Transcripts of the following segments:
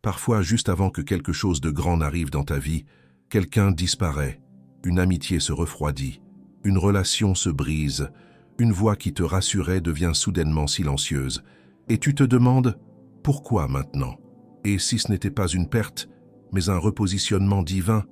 Parfois, juste avant que quelque chose de grand n'arrive dans ta vie, quelqu'un disparaît, une amitié se refroidit, une relation se brise, une voix qui te rassurait devient soudainement silencieuse, et tu te demandes « Pourquoi maintenant ?» Et si ce n'était pas une perte, mais un repositionnement divin,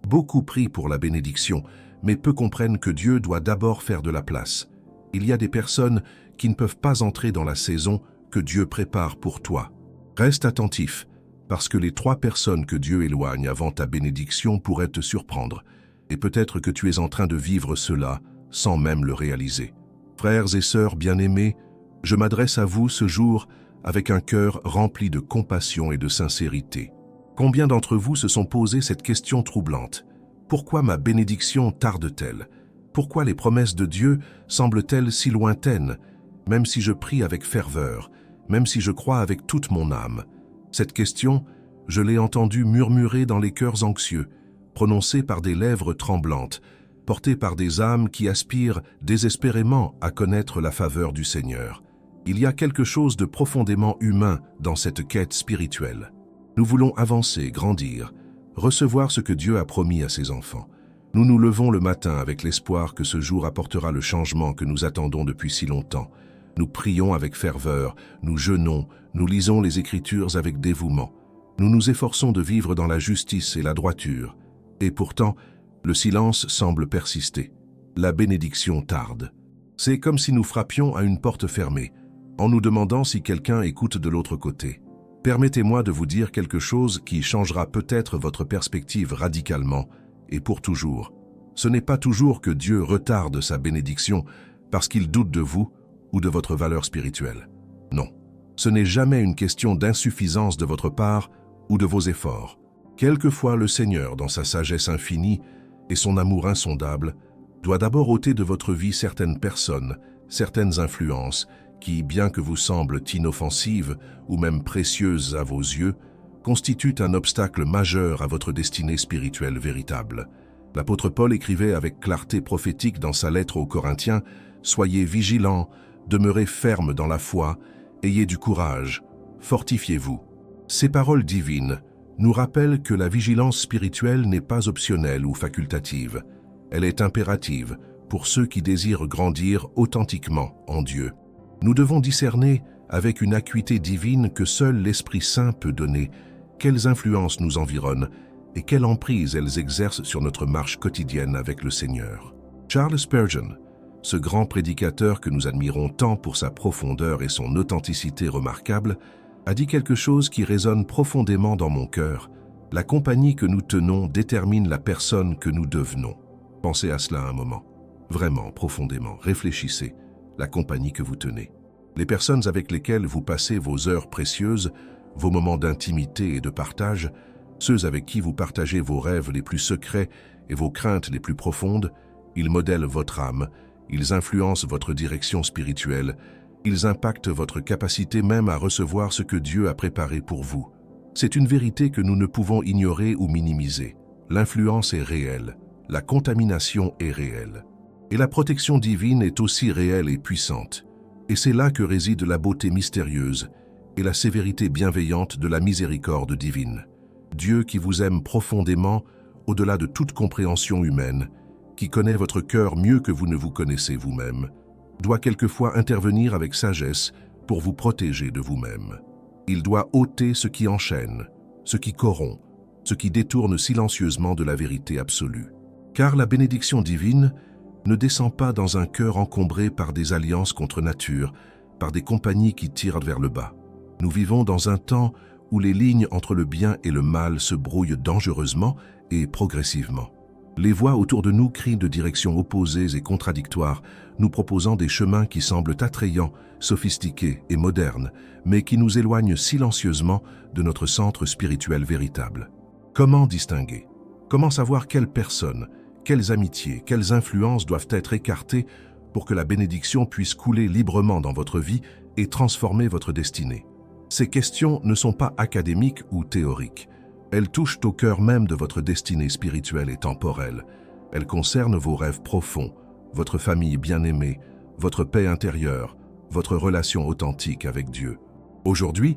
beaucoup prient pour la bénédiction, mais peu comprennent que Dieu doit d'abord faire de la place. Il y a des personnes qui ne peuvent pas entrer dans la saison que Dieu prépare pour toi. Reste attentif, parce que les 3 personnes que Dieu éloigne avant ta bénédiction pourraient te surprendre, et peut-être que tu es en train de vivre cela sans même le réaliser. Frères et sœurs bien-aimés, je m'adresse à vous ce jour avec un cœur rempli de compassion et de sincérité. Combien d'entre vous se sont posé cette question troublante? Pourquoi ma bénédiction tarde-t-elle? Pourquoi les promesses de Dieu semblent-elles si lointaines, même si je prie avec ferveur, même si je crois avec toute mon âme? Cette question, je l'ai entendue murmurer dans les cœurs anxieux, prononcée par des lèvres tremblantes, portée par des âmes qui aspirent désespérément à connaître la faveur du Seigneur. Il y a quelque chose de profondément humain dans cette quête spirituelle. Nous voulons avancer, grandir, recevoir ce que Dieu a promis à ses enfants. Nous nous levons le matin avec l'espoir que ce jour apportera le changement que nous attendons depuis si longtemps. Nous prions avec ferveur, nous jeûnons, nous lisons les Écritures avec dévouement. Nous nous efforçons de vivre dans la justice et la droiture. Et pourtant, le silence semble persister. La bénédiction tarde. C'est comme si nous frappions à une porte fermée, en nous demandant si quelqu'un écoute de l'autre côté. Permettez-moi de vous dire quelque chose qui changera peut-être votre perspective radicalement et pour toujours. Ce n'est pas toujours que Dieu retarde sa bénédiction parce qu'il doute de vous ou de votre valeur spirituelle. Non, ce n'est jamais une question d'insuffisance de votre part ou de vos efforts. Quelquefois, le Seigneur, dans sa sagesse infinie et son amour insondable, doit d'abord ôter de votre vie certaines personnes, certaines influences qui, bien que vous semblent inoffensives ou même précieuses à vos yeux, constituent un obstacle majeur à votre destinée spirituelle véritable. L'apôtre Paul écrivait avec clarté prophétique dans sa lettre aux Corinthiens « Soyez vigilants, demeurez fermes dans la foi, ayez du courage, fortifiez-vous ». Ces paroles divines nous rappellent que la vigilance spirituelle n'est pas optionnelle ou facultative. Elle est impérative pour ceux qui désirent grandir authentiquement en Dieu. Nous devons discerner, avec une acuité divine que seul l'Esprit Saint peut donner, quelles influences nous environnent et quelle emprise elles exercent sur notre marche quotidienne avec le Seigneur. Charles Spurgeon, ce grand prédicateur que nous admirons tant pour sa profondeur et son authenticité remarquable, a dit quelque chose qui résonne profondément dans mon cœur. La compagnie que nous tenons détermine la personne que nous devenons. Pensez à cela un moment. Vraiment, profondément, réfléchissez. La compagnie que vous tenez. Les personnes avec lesquelles vous passez vos heures précieuses, vos moments d'intimité et de partage, ceux avec qui vous partagez vos rêves les plus secrets et vos craintes les plus profondes, ils modèlent votre âme, ils influencent votre direction spirituelle, ils impactent votre capacité même à recevoir ce que Dieu a préparé pour vous. C'est une vérité que nous ne pouvons ignorer ou minimiser. L'influence est réelle, la contamination est réelle. Et la protection divine est aussi réelle et puissante. Et c'est là que réside la beauté mystérieuse et la sévérité bienveillante de la miséricorde divine. Dieu qui vous aime profondément, au-delà de toute compréhension humaine, qui connaît votre cœur mieux que vous ne vous connaissez vous-même, doit quelquefois intervenir avec sagesse pour vous protéger de vous-même. Il doit ôter ce qui enchaîne, ce qui corrompt, ce qui détourne silencieusement de la vérité absolue. Car la bénédiction divine ne descend pas dans un cœur encombré par des alliances contre nature, par des compagnies qui tirent vers le bas. Nous vivons dans un temps où les lignes entre le bien et le mal se brouillent dangereusement et progressivement. Les voix autour de nous crient de directions opposées et contradictoires, nous proposant des chemins qui semblent attrayants, sophistiqués et modernes, mais qui nous éloignent silencieusement de notre centre spirituel véritable. Comment distinguer? Comment savoir quelles personnes, quelles amitiés, quelles influences doivent être écartées pour que la bénédiction puisse couler librement dans votre vie et transformer votre destinée? Ces questions ne sont pas académiques ou théoriques. Elles touchent au cœur même de votre destinée spirituelle et temporelle. Elles concernent vos rêves profonds, votre famille bien-aimée, votre paix intérieure, votre relation authentique avec Dieu. Aujourd'hui,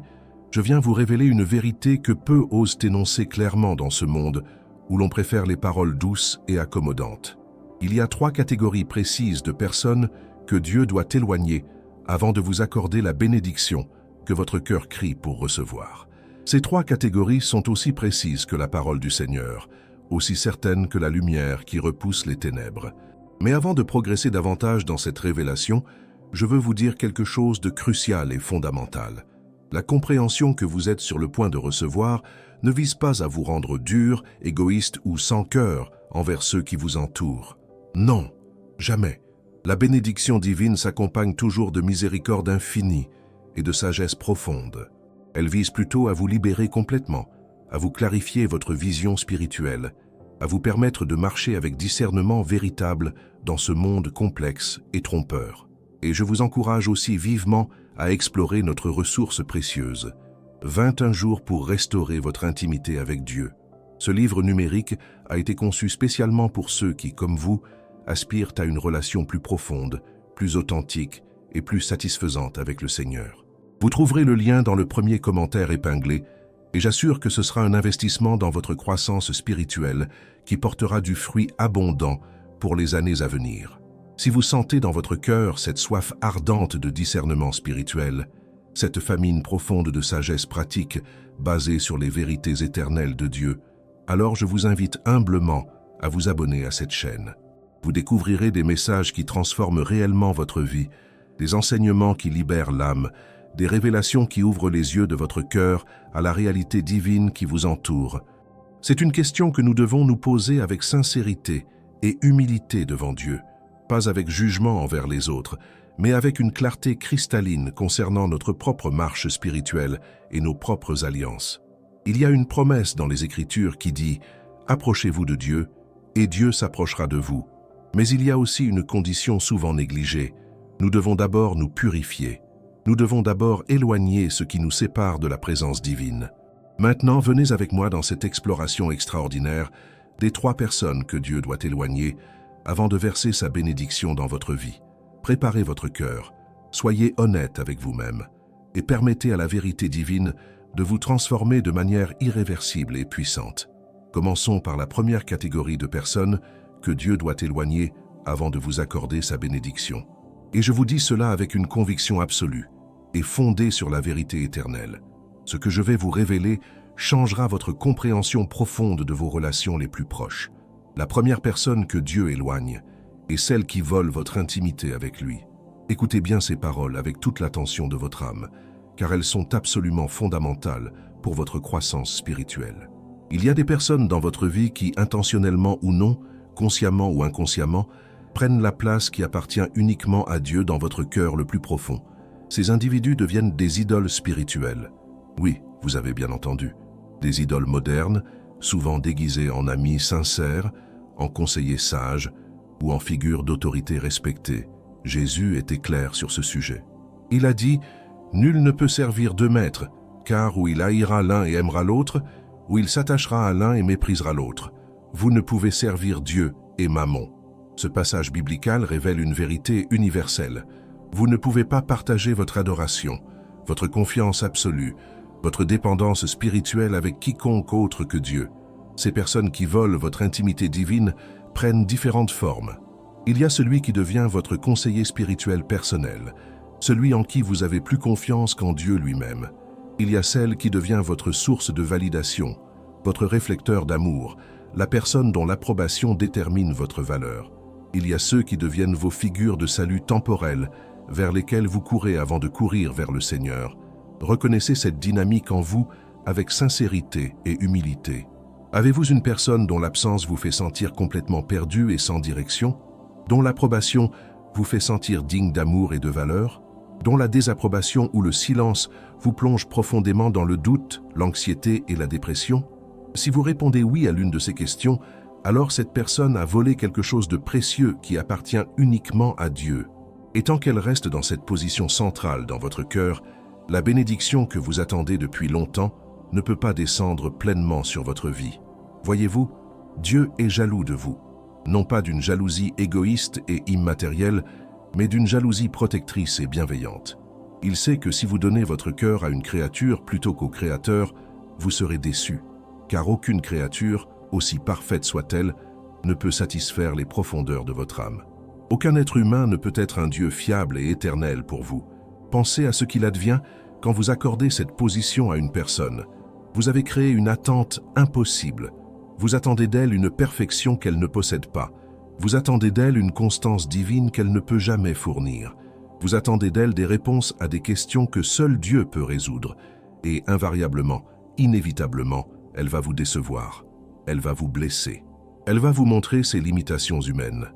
Je viens vous révéler une vérité que peu osent énoncer clairement dans ce monde où l'on préfère les paroles douces et accommodantes. Il y a 3 catégories précises de personnes que Dieu doit éloigner avant de vous accorder la bénédiction que votre cœur crie pour recevoir. Ces 3 catégories sont aussi précises que la parole du Seigneur, aussi certaines que la lumière qui repousse les ténèbres. Mais avant de progresser davantage dans cette révélation, je veux vous dire quelque chose de crucial et fondamental. La compréhension que vous êtes sur le point de recevoir ne vise pas à vous rendre dur, égoïste ou sans cœur envers ceux qui vous entourent. Non, jamais. La bénédiction divine s'accompagne toujours de miséricorde infinie et de sagesse profonde. Elle vise plutôt à vous libérer complètement, à vous clarifier votre vision spirituelle, à vous permettre de marcher avec discernement véritable dans ce monde complexe et trompeur. Et je vous encourage aussi vivement à explorer notre ressource précieuse, 21 jours pour restaurer votre intimité avec Dieu. Ce livre numérique a été conçu spécialement pour ceux qui, comme vous, aspirent à une relation plus profonde, plus authentique et plus satisfaisante avec le Seigneur. Vous trouverez le lien dans le premier commentaire épinglé et j'assure que ce sera un investissement dans votre croissance spirituelle qui portera du fruit abondant pour les années à venir. Si vous sentez dans votre cœur cette soif ardente de discernement spirituel, cette famine profonde de sagesse pratique basée sur les vérités éternelles de Dieu, alors je vous invite humblement à vous abonner à cette chaîne. Vous découvrirez des messages qui transforment réellement votre vie, des enseignements qui libèrent l'âme, des révélations qui ouvrent les yeux de votre cœur à la réalité divine qui vous entoure. C'est une question que nous devons nous poser avec sincérité et humilité devant Dieu, pas avec jugement envers les autres, mais avec une clarté cristalline concernant notre propre marche spirituelle et nos propres alliances. Il y a une promesse dans les Écritures qui dit « Approchez-vous de Dieu, et Dieu s'approchera de vous ». Mais il y a aussi une condition souvent négligée. Nous devons d'abord nous purifier. Nous devons d'abord éloigner ce qui nous sépare de la présence divine. Maintenant, venez avec moi dans cette exploration extraordinaire des 3 personnes que Dieu doit éloigner avant de verser sa bénédiction dans votre vie. Préparez votre cœur, soyez honnête avec vous-même et permettez à la vérité divine de vous transformer de manière irréversible et puissante. Commençons par la première catégorie de personnes que Dieu doit éloigner avant de vous accorder sa bénédiction. Et je vous dis cela avec une conviction absolue et fondée sur la vérité éternelle. Ce que je vais vous révéler changera votre compréhension profonde de vos relations les plus proches. La première personne que Dieu éloigne est celle qui vole votre intimité avec lui. Écoutez bien ces paroles avec toute l'attention de votre âme, car elles sont absolument fondamentales pour votre croissance spirituelle. Il y a des personnes dans votre vie qui, intentionnellement ou non, consciemment ou inconsciemment, prennent la place qui appartient uniquement à Dieu dans votre cœur le plus profond. Ces individus deviennent des idoles spirituelles. Oui, vous avez bien entendu. Des idoles modernes, souvent déguisées en amis sincères, en conseillers sages ou en figures d'autorité respectée. Jésus était clair sur ce sujet. Il a dit « Nul ne peut servir 2 maîtres, car ou il haïra l'un et aimera l'autre, ou il s'attachera à l'un et méprisera l'autre. Vous ne pouvez servir Dieu et Mammon. » Ce passage biblical révèle une vérité universelle. Vous ne pouvez pas partager votre adoration, votre confiance absolue, votre dépendance spirituelle avec quiconque autre que Dieu. Ces personnes qui volent votre intimité divine prennent différentes formes. Il y a celui qui devient votre conseiller spirituel personnel, celui en qui vous avez plus confiance qu'en Dieu lui-même. Il y a celle qui devient votre source de validation, votre réflecteur d'amour, la personne dont l'approbation détermine votre valeur. Il y a ceux qui deviennent vos figures de salut temporelles, vers lesquelles vous courez avant de courir vers le Seigneur. Reconnaissez cette dynamique en vous avec sincérité et humilité. Avez-vous une personne dont l'absence vous fait sentir complètement perdu et sans direction? Dont l'approbation vous fait sentir digne d'amour et de valeur? Dont la désapprobation ou le silence vous plonge profondément dans le doute, l'anxiété et la dépression? Si vous répondez oui à l'une de ces questions, alors cette personne a volé quelque chose de précieux qui appartient uniquement à Dieu. Et tant qu'elle reste dans cette position centrale dans votre cœur, la bénédiction que vous attendez depuis longtemps ne peut pas descendre pleinement sur votre vie. Voyez-vous, Dieu est jaloux de vous, non pas d'une jalousie égoïste et immatérielle, mais d'une jalousie protectrice et bienveillante. Il sait que si vous donnez votre cœur à une créature plutôt qu'au Créateur, vous serez déçus, car aucune créature, aussi parfaite soit-elle, ne peut satisfaire les profondeurs de votre âme. Aucun être humain ne peut être un Dieu fiable et éternel pour vous. Pensez à ce qu'il advient quand vous accordez cette position à une personne. Vous avez créé une attente impossible. Vous attendez d'elle une perfection qu'elle ne possède pas. Vous attendez d'elle une constance divine qu'elle ne peut jamais fournir. Vous attendez d'elle des réponses à des questions que seul Dieu peut résoudre. Et invariablement, inévitablement, elle va vous décevoir. Elle va vous blesser. Elle va vous montrer ses limitations humaines.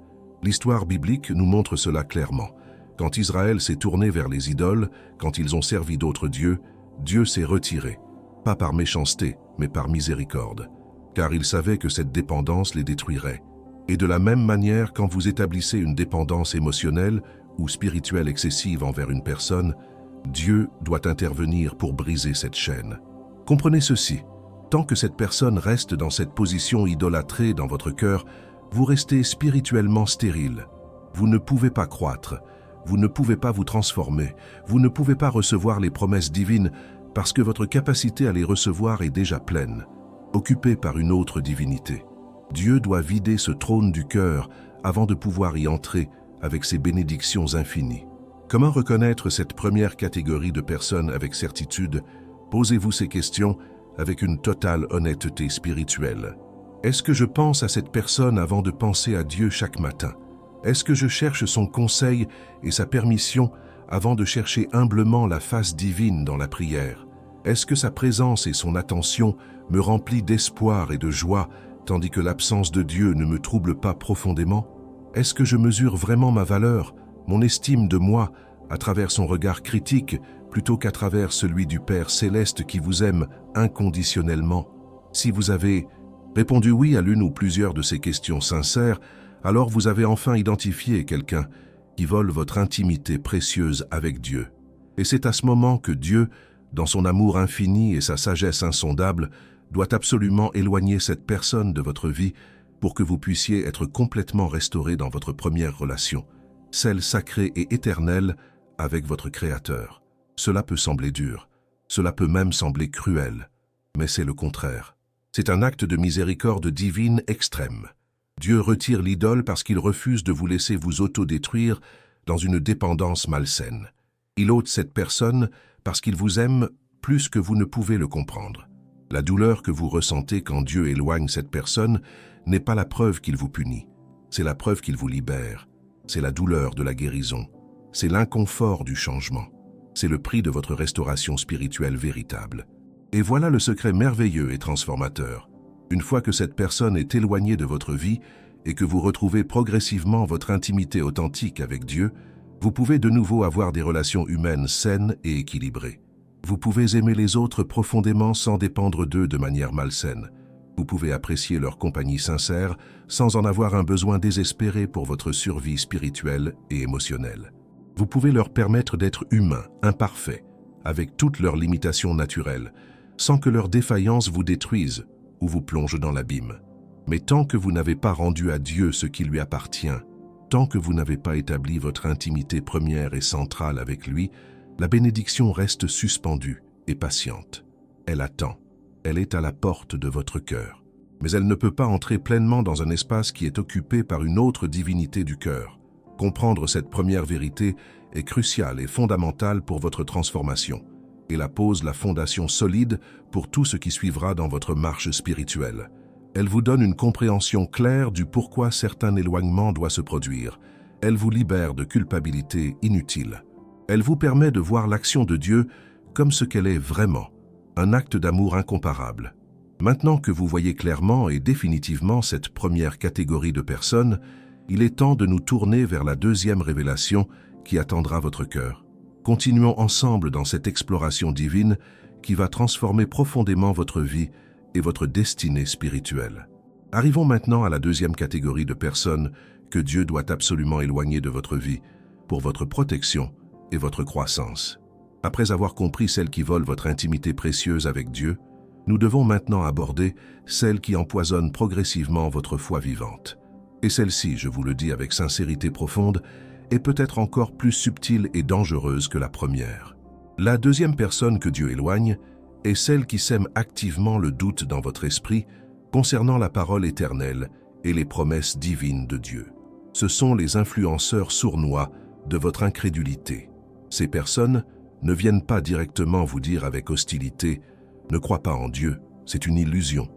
L'histoire biblique nous montre cela clairement. Quand Israël s'est tourné vers les idoles, quand ils ont servi d'autres dieux, Dieu s'est retiré, pas par méchanceté, mais par miséricorde, car il savait que cette dépendance les détruirait. Et de la même manière, quand vous établissez une dépendance émotionnelle ou spirituelle excessive envers une personne, Dieu doit intervenir pour briser cette chaîne. Comprenez ceci, tant que cette personne reste dans cette position idolâtrée dans votre cœur, vous restez spirituellement stérile. Vous ne pouvez pas croître, vous ne pouvez pas vous transformer, vous ne pouvez pas recevoir les promesses divines parce que votre capacité à les recevoir est déjà pleine, occupée par une autre divinité. Dieu doit vider ce trône du cœur avant de pouvoir y entrer avec ses bénédictions infinies. Comment reconnaître cette première catégorie de personnes avec certitude? Posez-vous ces questions avec une totale honnêteté spirituelle. Est-ce que je pense à cette personne avant de penser à Dieu chaque matin? Est-ce que je cherche son conseil et sa permission avant de chercher humblement la face divine dans la prière? Est-ce que sa présence et son attention me remplissent d'espoir et de joie, tandis que l'absence de Dieu ne me trouble pas profondément? Est-ce que je mesure vraiment ma valeur, mon estime de moi, à travers son regard critique, plutôt qu'à travers celui du Père céleste qui vous aime inconditionnellement? Si vous avez répondu oui à l'une ou plusieurs de ces questions sincères, alors vous avez enfin identifié quelqu'un qui vole votre intimité précieuse avec Dieu. Et c'est à ce moment que Dieu, dans son amour infini et sa sagesse insondable, doit absolument éloigner cette personne de votre vie pour que vous puissiez être complètement restauré dans votre première relation, celle sacrée et éternelle avec votre Créateur. Cela peut sembler dur, cela peut même sembler cruel, mais c'est le contraire. C'est un acte de miséricorde divine extrême. Dieu retire l'idole parce qu'il refuse de vous laisser vous autodétruire dans une dépendance malsaine. Il ôte cette personne parce qu'il vous aime plus que vous ne pouvez le comprendre. La douleur que vous ressentez quand Dieu éloigne cette personne n'est pas la preuve qu'il vous punit, c'est la preuve qu'il vous libère. C'est la douleur de la guérison, c'est l'inconfort du changement, c'est le prix de votre restauration spirituelle véritable. Et voilà le secret merveilleux et transformateur. Une fois que cette personne est éloignée de votre vie et que vous retrouvez progressivement votre intimité authentique avec Dieu, vous pouvez de nouveau avoir des relations humaines saines et équilibrées. Vous pouvez aimer les autres profondément sans dépendre d'eux de manière malsaine. Vous pouvez apprécier leur compagnie sincère sans en avoir un besoin désespéré pour votre survie spirituelle et émotionnelle. Vous pouvez leur permettre d'être humains, imparfaits, avec toutes leurs limitations naturelles, sans que leurs défaillances vous détruisent ou vous plongent dans l'abîme. Mais tant que vous n'avez pas rendu à Dieu ce qui lui appartient, tant que vous n'avez pas établi votre intimité première et centrale avec lui, la bénédiction reste suspendue et patiente. Elle attend. Elle est à la porte de votre cœur. Mais elle ne peut pas entrer pleinement dans un espace qui est occupé par une autre divinité du cœur. Comprendre cette première vérité est crucial et fondamental pour votre transformation. Et la pose la fondation solide pour tout ce qui suivra dans votre marche spirituelle. Elle vous donne une compréhension claire du pourquoi certains éloignements doivent se produire. Elle vous libère de culpabilité inutile. Elle vous permet de voir l'action de Dieu comme ce qu'elle est vraiment, un acte d'amour incomparable. Maintenant que vous voyez clairement et définitivement cette première catégorie de personnes, il est temps de nous tourner vers la deuxième révélation qui attendra votre cœur. Continuons ensemble dans cette exploration divine qui va transformer profondément votre vie et votre destinée spirituelle. Arrivons maintenant à la deuxième catégorie de personnes que Dieu doit absolument éloigner de votre vie pour votre protection et votre croissance. Après avoir compris celles qui volent votre intimité précieuse avec Dieu, nous devons maintenant aborder celles qui empoisonnent progressivement votre foi vivante. Et celle-ci, je vous le dis avec sincérité profonde, est peut-être encore plus subtile et dangereuse que la première. La deuxième personne que Dieu éloigne est celle qui sème activement le doute dans votre esprit concernant la parole éternelle et les promesses divines de Dieu. Ce sont les influenceurs sournois de votre incrédulité. Ces personnes ne viennent pas directement vous dire avec hostilité « Ne crois pas en Dieu, c'est une illusion ».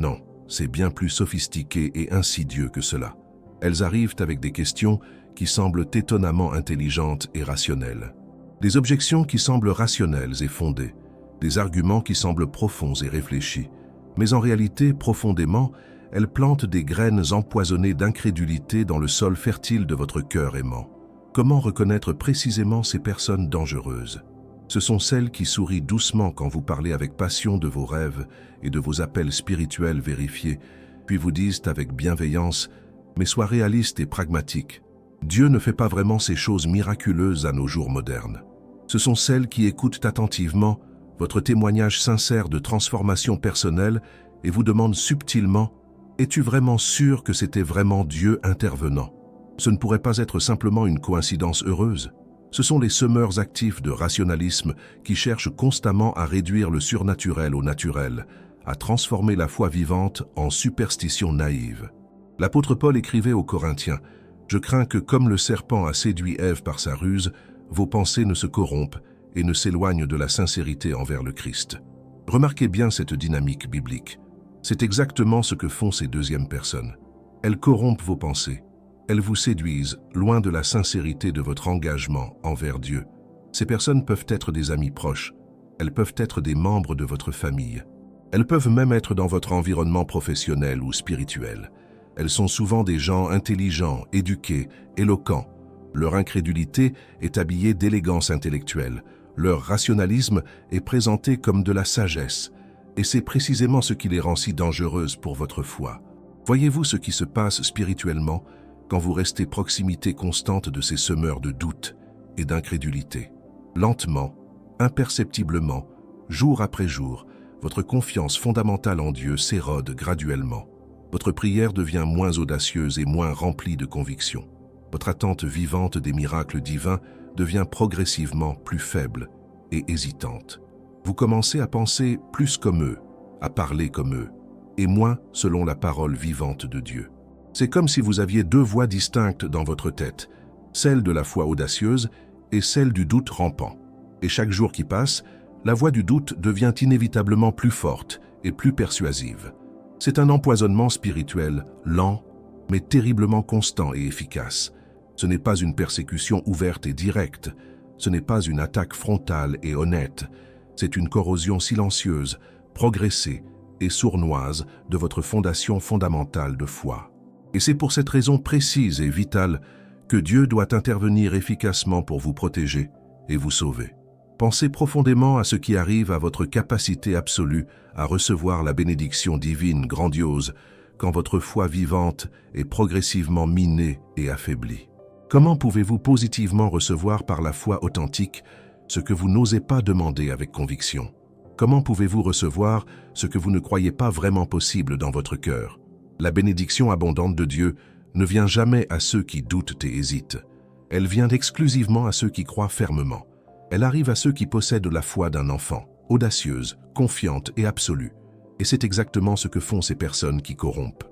Non, c'est bien plus sophistiqué et insidieux que cela. Elles arrivent avec des questions qui semblent étonnamment intelligentes et rationnelles. Des objections qui semblent rationnelles et fondées, des arguments qui semblent profonds et réfléchis. Mais en réalité, profondément, elles plantent des graines empoisonnées d'incrédulité dans le sol fertile de votre cœur aimant. Comment reconnaître précisément ces personnes dangereuses? Ce sont celles qui sourient doucement quand vous parlez avec passion de vos rêves et de vos appels spirituels vérifiés, puis vous disent avec bienveillance « Mais sois réaliste et pragmatique. Dieu ne fait pas vraiment ces choses miraculeuses à nos jours modernes. » Ce sont celles qui écoutent attentivement votre témoignage sincère de transformation personnelle et vous demandent subtilement « Es-tu vraiment sûr que c'était vraiment Dieu intervenant ?» Ce ne pourrait pas être simplement une coïncidence heureuse. Ce sont les semeurs actifs de rationalisme qui cherchent constamment à réduire le surnaturel au naturel, à transformer la foi vivante en superstition naïve. L'apôtre Paul écrivait aux Corinthiens « Je crains que, comme le serpent a séduit Ève par sa ruse, vos pensées ne se corrompent et ne s'éloignent de la sincérité envers le Christ. » Remarquez bien cette dynamique biblique. C'est exactement ce que font ces deuxièmes personnes. Elles corrompent vos pensées. Elles vous séduisent, loin de la sincérité de votre engagement envers Dieu. Ces personnes peuvent être des amis proches. Elles peuvent être des membres de votre famille. Elles peuvent même être dans votre environnement professionnel ou spirituel. Elles sont souvent des gens intelligents, éduqués, éloquents. Leur incrédulité est habillée d'élégance intellectuelle. Leur rationalisme est présenté comme de la sagesse. Et c'est précisément ce qui les rend si dangereuses pour votre foi. Voyez-vous ce qui se passe spirituellement quand vous restez proximité constante de ces semeurs de doute et d'incrédulité? Lentement, imperceptiblement, jour après jour, votre confiance fondamentale en Dieu s'érode graduellement. Votre prière devient moins audacieuse et moins remplie de conviction. Votre attente vivante des miracles divins devient progressivement plus faible et hésitante. Vous commencez à penser plus comme eux, à parler comme eux, et moins selon la parole vivante de Dieu. C'est comme si vous aviez deux voix distinctes dans votre tête, celle de la foi audacieuse et celle du doute rampant. Et chaque jour qui passe, la voix du doute devient inévitablement plus forte et plus persuasive. C'est un empoisonnement spirituel lent, mais terriblement constant et efficace. Ce n'est pas une persécution ouverte et directe, ce n'est pas une attaque frontale et honnête, c'est une corrosion silencieuse, progressée et sournoise de votre fondation fondamentale de foi. Et c'est pour cette raison précise et vitale que Dieu doit intervenir efficacement pour vous protéger et vous sauver. Pensez profondément à ce qui arrive à votre capacité absolue à recevoir la bénédiction divine grandiose quand votre foi vivante est progressivement minée et affaiblie. Comment pouvez-vous positivement recevoir par la foi authentique ce que vous n'osez pas demander avec conviction? Comment pouvez-vous recevoir ce que vous ne croyez pas vraiment possible dans votre cœur? La bénédiction abondante de Dieu ne vient jamais à ceux qui doutent et hésitent. Elle vient exclusivement à ceux qui croient fermement. Elle arrive à ceux qui possèdent la foi d'un enfant, audacieuse, confiante et absolue. Et c'est exactement ce que font ces personnes qui corrompent.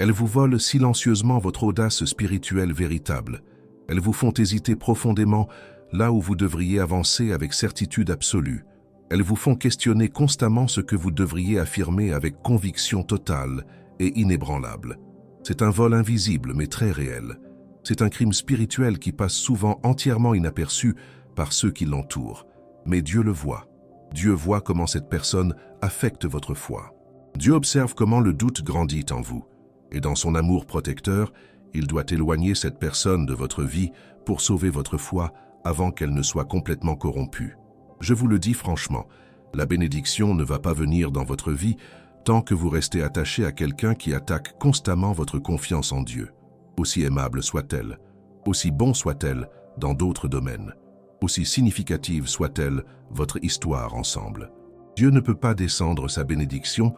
Elles vous volent silencieusement votre audace spirituelle véritable. Elles vous font hésiter profondément là où vous devriez avancer avec certitude absolue. Elles vous font questionner constamment ce que vous devriez affirmer avec conviction totale et inébranlable. C'est un vol invisible mais très réel. C'est un crime spirituel qui passe souvent entièrement inaperçu par ceux qui l'entourent. Mais Dieu le voit. Dieu voit comment cette personne affecte votre foi. Dieu observe comment le doute grandit en vous. Et dans son amour protecteur, il doit éloigner cette personne de votre vie pour sauver votre foi avant qu'elle ne soit complètement corrompue. Je vous le dis franchement, la bénédiction ne va pas venir dans votre vie tant que vous restez attaché à quelqu'un qui attaque constamment votre confiance en Dieu. Aussi aimable soit-elle, aussi bon soit-elle dans d'autres domaines, aussi significative soit-elle votre histoire ensemble. Dieu ne peut pas descendre sa bénédiction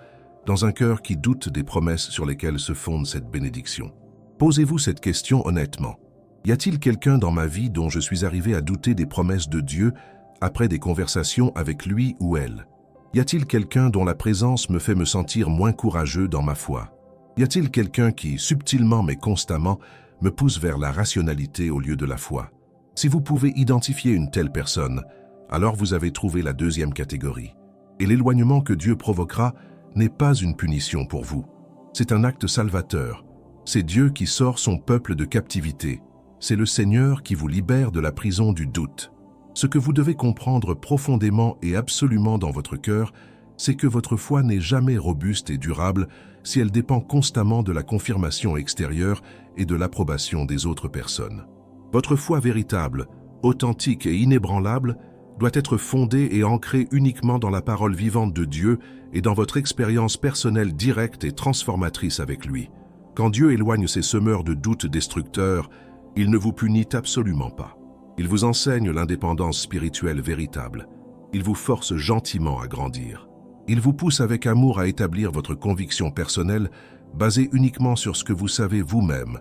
dans un cœur qui doute des promesses sur lesquelles se fonde cette bénédiction. Posez-vous cette question honnêtement. Y a-t-il quelqu'un dans ma vie dont je suis arrivé à douter des promesses de Dieu après des conversations avec lui ou elle? Y a-t-il quelqu'un dont la présence me fait me sentir moins courageux dans ma foi? Y a-t-il quelqu'un qui, subtilement mais constamment, me pousse vers la rationalité au lieu de la foi? Si vous pouvez identifier une telle personne, alors vous avez trouvé la deuxième catégorie. Et l'éloignement que Dieu provoquera n'est pas une punition pour vous. C'est un acte salvateur. C'est Dieu qui sort son peuple de captivité. C'est le Seigneur qui vous libère de la prison du doute. Ce que vous devez comprendre profondément et absolument dans votre cœur, c'est que votre foi n'est jamais robuste et durable si elle dépend constamment de la confirmation extérieure et de l'approbation des autres personnes. Votre foi véritable, authentique et inébranlable doit être fondée et ancrée uniquement dans la parole vivante de Dieu et dans votre expérience personnelle directe et transformatrice avec lui. Quand Dieu éloigne ses semeurs de doutes destructeurs, il ne vous punit absolument pas. Il vous enseigne l'indépendance spirituelle véritable. Il vous force gentiment à grandir. Il vous pousse avec amour à établir votre conviction personnelle basée uniquement sur ce que vous savez vous-même,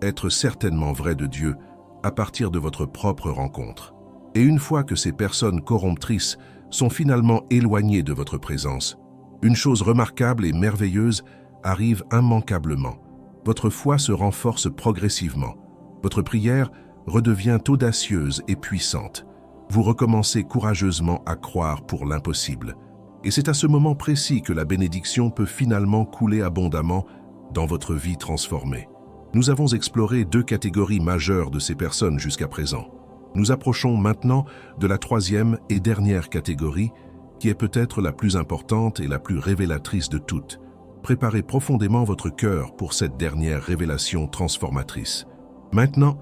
être certainement vrai de Dieu, à partir de votre propre rencontre. Et une fois que ces personnes corromptrices sont finalement éloignées de votre présence, une chose remarquable et merveilleuse arrive immanquablement. Votre foi se renforce progressivement. Votre prière redevient audacieuse et puissante. Vous recommencez courageusement à croire pour l'impossible. Et c'est à ce moment précis que la bénédiction peut finalement couler abondamment dans votre vie transformée. Nous avons exploré deux catégories majeures de ces personnes jusqu'à présent. Nous approchons maintenant de la troisième et dernière catégorie, qui est peut-être la plus importante et la plus révélatrice de toutes. Préparez profondément votre cœur pour cette dernière révélation transformatrice. Maintenant,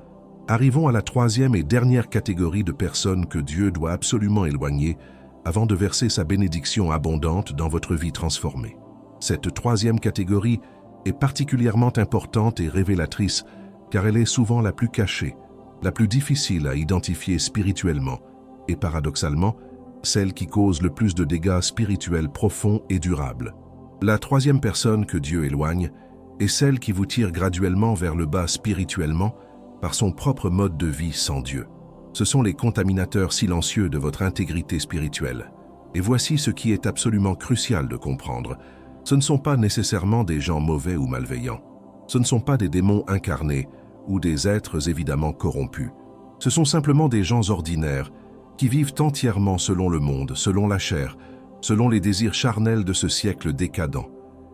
arrivons à la troisième et dernière catégorie de personnes que Dieu doit absolument éloigner avant de verser sa bénédiction abondante dans votre vie transformée. Cette troisième catégorie est particulièrement importante et révélatrice car elle est souvent la plus cachée, la plus difficile à identifier spirituellement et paradoxalement, celle qui cause le plus de dégâts spirituels profonds et durables. La troisième personne que Dieu éloigne est celle qui vous tire graduellement vers le bas spirituellement par son propre mode de vie sans Dieu. Ce sont les contaminateurs silencieux de votre intégrité spirituelle. Et voici ce qui est absolument crucial de comprendre. Ce ne sont pas nécessairement des gens mauvais ou malveillants. Ce ne sont pas des démons incarnés ou des êtres évidemment corrompus. Ce sont simplement des gens ordinaires qui vivent entièrement selon le monde, selon la chair, selon les désirs charnels de ce siècle décadent.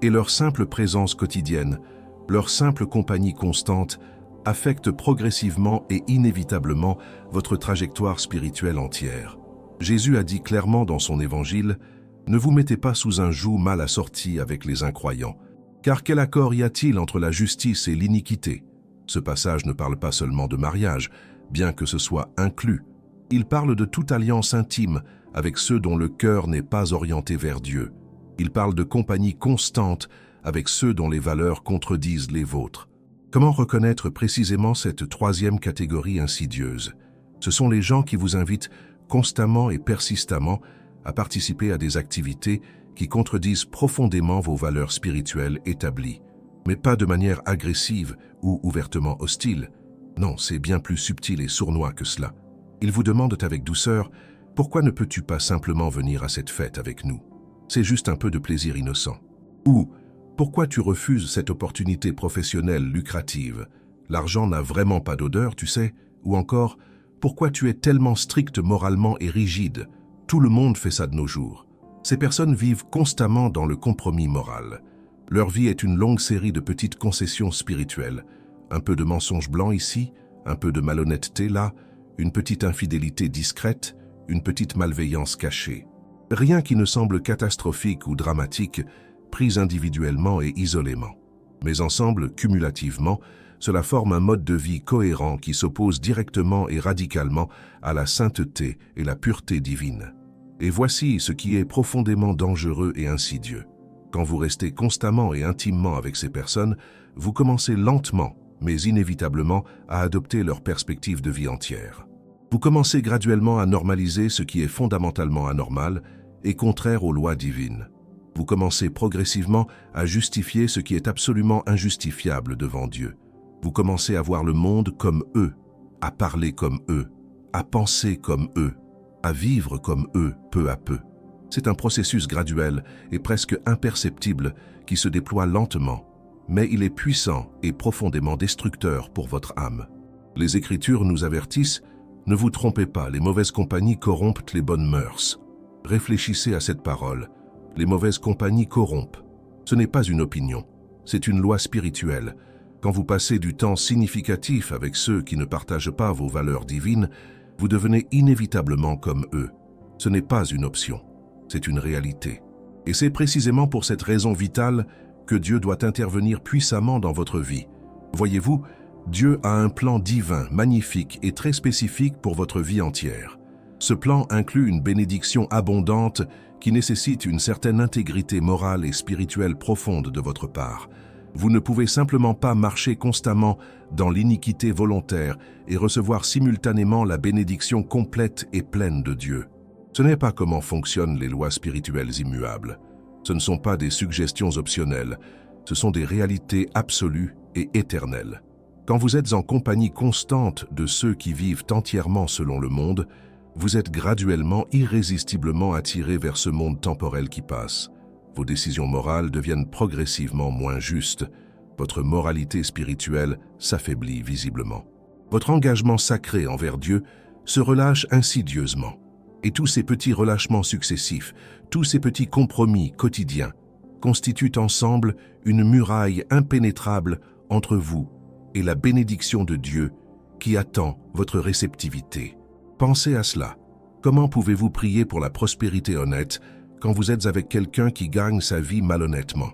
Et leur simple présence quotidienne, leur simple compagnie constante, affecte progressivement et inévitablement votre trajectoire spirituelle entière. Jésus a dit clairement dans son évangile « Ne vous mettez pas sous un joug mal assorti avec les incroyants, car quel accord y a-t-il entre la justice et l'iniquité ?» Ce passage ne parle pas seulement de mariage, bien que ce soit inclus. Il parle de toute alliance intime avec ceux dont le cœur n'est pas orienté vers Dieu. Il parle de compagnie constante avec ceux dont les valeurs contredisent les vôtres. Comment reconnaître précisément cette troisième catégorie insidieuse? Ce sont les gens qui vous invitent constamment et persistamment à participer à des activités qui contredisent profondément vos valeurs spirituelles établies, mais pas de manière agressive ou ouvertement hostile. Non, c'est bien plus subtil et sournois que cela. Ils vous demandent avec douceur « Pourquoi ne peux-tu pas simplement venir à cette fête avec nous? C'est juste un peu de plaisir innocent. » Ou « Pourquoi tu refuses cette opportunité professionnelle lucrative? L'argent n'a vraiment pas d'odeur, tu sais. » Ou encore « Pourquoi tu es tellement strict moralement et rigide? Tout le monde fait ça de nos jours. » Ces personnes vivent constamment dans le compromis moral. Leur vie est une longue série de petites concessions spirituelles. Un peu de mensonge blanc ici, un peu de malhonnêteté là, une petite infidélité discrète, une petite malveillance cachée. Rien qui ne semble catastrophique ou dramatique, pris individuellement et isolément. Mais ensemble, cumulativement, cela forme un mode de vie cohérent qui s'oppose directement et radicalement à la sainteté et la pureté divine. Et voici ce qui est profondément dangereux et insidieux. Quand vous restez constamment et intimement avec ces personnes, vous commencez lentement, mais inévitablement, à adopter leur perspective de vie entière. Vous commencez graduellement à normaliser ce qui est fondamentalement anormal et contraire aux lois divines. Vous commencez progressivement à justifier ce qui est absolument injustifiable devant Dieu. Vous commencez à voir le monde comme eux, à parler comme eux, à penser comme eux, à vivre comme eux peu à peu. C'est un processus graduel et presque imperceptible qui se déploie lentement, mais il est puissant et profondément destructeur pour votre âme. Les Écritures nous avertissent: ne vous trompez pas, les mauvaises compagnies corrompent les bonnes mœurs. Réfléchissez à cette parole. Les mauvaises compagnies corrompent. Ce n'est pas une opinion, c'est une loi spirituelle. Quand vous passez du temps significatif avec ceux qui ne partagent pas vos valeurs divines, vous devenez inévitablement comme eux. Ce n'est pas une option, c'est une réalité. Et c'est précisément pour cette raison vitale que Dieu doit intervenir puissamment dans votre vie. Voyez-vous, Dieu a un plan divin, magnifique et très spécifique pour votre vie entière. Ce plan inclut une bénédiction abondante qui nécessite une certaine intégrité morale et spirituelle profonde de votre part. Vous ne pouvez simplement pas marcher constamment dans l'iniquité volontaire et recevoir simultanément la bénédiction complète et pleine de Dieu. Ce n'est pas comment fonctionnent les lois spirituelles immuables. Ce ne sont pas des suggestions optionnelles, ce sont des réalités absolues et éternelles. Quand vous êtes en compagnie constante de ceux qui vivent entièrement selon le monde, vous êtes graduellement, irrésistiblement attiré vers ce monde temporel qui passe. Vos décisions morales deviennent progressivement moins justes. Votre moralité spirituelle s'affaiblit visiblement. Votre engagement sacré envers Dieu se relâche insidieusement. Et tous ces petits relâchements successifs, tous ces petits compromis quotidiens, constituent ensemble une muraille impénétrable entre vous et la bénédiction de Dieu qui attend votre réceptivité. Pensez à cela. Comment pouvez-vous prier pour la prospérité honnête quand vous êtes avec quelqu'un qui gagne sa vie malhonnêtement?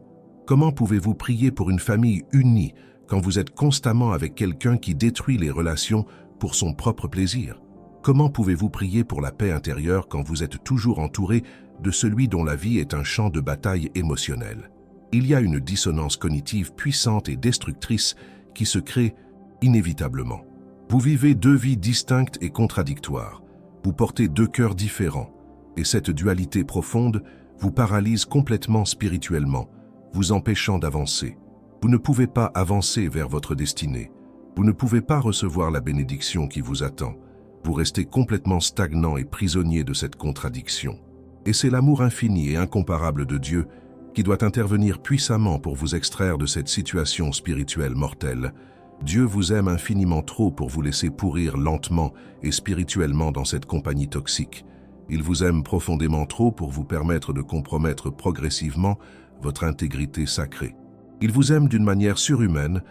Comment pouvez-vous prier pour une famille unie quand vous êtes constamment avec quelqu'un qui détruit les relations pour son propre plaisir? Comment pouvez-vous prier pour la paix intérieure quand vous êtes toujours entouré de celui dont la vie est un champ de bataille émotionnel? Il y a une dissonance cognitive puissante et destructrice qui se crée inévitablement. Vous vivez deux vies distinctes et contradictoires. Vous portez deux cœurs différents. Et cette dualité profonde vous paralyse complètement spirituellement, vous empêchant d'avancer. Vous ne pouvez pas avancer vers votre destinée. Vous ne pouvez pas recevoir la bénédiction qui vous attend. Vous restez complètement stagnant et prisonnier de cette contradiction. Et c'est l'amour infini et incomparable de Dieu qui doit intervenir puissamment pour vous extraire de cette situation spirituelle mortelle. Dieu vous aime infiniment trop pour vous laisser pourrir lentement et spirituellement dans cette compagnie toxique. Il vous aime profondément trop pour vous permettre de compromettre progressivement votre intégrité sacrée. Il vous aime d'une manière surhumaine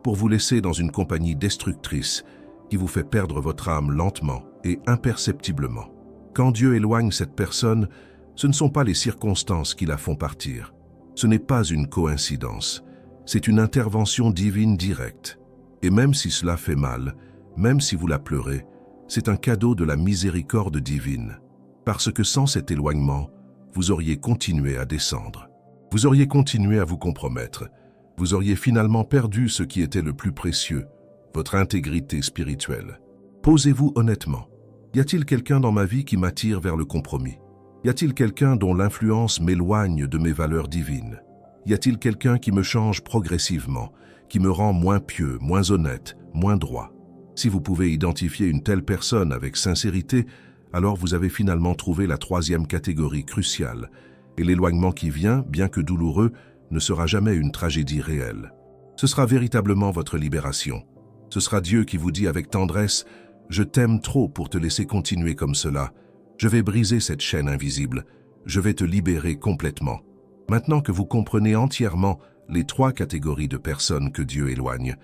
pour vous laisser dans une compagnie destructrice qui vous fait perdre votre âme lentement et imperceptiblement. Quand Dieu éloigne cette personne, ce ne sont pas les circonstances qui la font partir. Ce n'est pas une coïncidence, c'est une intervention divine directe. Et même si cela fait mal, même si vous la pleurez, c'est un cadeau de la miséricorde divine. Parce que sans cet éloignement, vous auriez continué à descendre. Vous auriez continué à vous compromettre. Vous auriez finalement perdu ce qui était le plus précieux, votre intégrité spirituelle. Posez-vous honnêtement. Y a-t-il quelqu'un dans ma vie qui m'attire vers le compromis? Y a-t-il quelqu'un dont l'influence m'éloigne de mes valeurs divines? Y a-t-il quelqu'un qui me change progressivement, qui me rend moins pieux, moins honnête, moins droit? Si vous pouvez identifier une telle personne avec sincérité, alors vous avez finalement trouvé la troisième catégorie cruciale, et l'éloignement qui vient, bien que douloureux, ne sera jamais une tragédie réelle. Ce sera véritablement votre libération. Ce sera Dieu qui vous dit avec tendresse: « Je t'aime trop pour te laisser continuer comme cela. Je vais briser cette chaîne invisible. Je vais te libérer complètement. » Maintenant que vous comprenez entièrement les trois catégories de personnes que Dieu éloigne,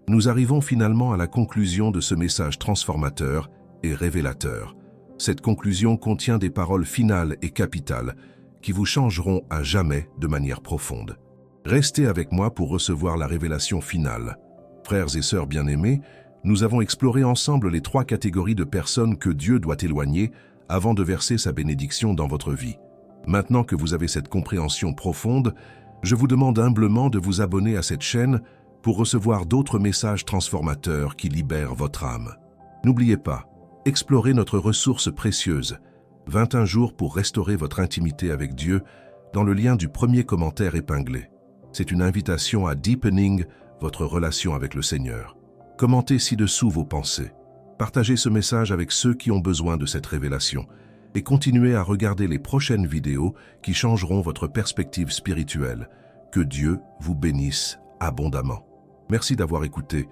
nous arrivons finalement à la conclusion de ce message transformateur et révélateur. Cette conclusion contient des paroles finales et capitales qui vous changeront à jamais de manière profonde. Restez avec moi pour recevoir la révélation finale. Frères et sœurs bien-aimés, nous avons exploré ensemble les trois catégories de personnes que Dieu doit éloigner avant de verser sa bénédiction dans votre vie. Maintenant que vous avez cette compréhension profonde, je vous demande humblement de vous abonner à cette chaîne pour recevoir d'autres messages transformateurs qui libèrent votre âme. N'oubliez pas, explorez notre ressource précieuse, 21 jours pour restaurer votre intimité avec Dieu, dans le lien du premier commentaire épinglé. C'est une invitation à deepening votre relation avec le Seigneur. Commentez ci-dessous vos pensées. Partagez ce message avec ceux qui ont besoin de cette révélation et continuez à regarder les prochaines vidéos qui changeront votre perspective spirituelle. Que Dieu vous bénisse abondamment. Merci d'avoir écouté.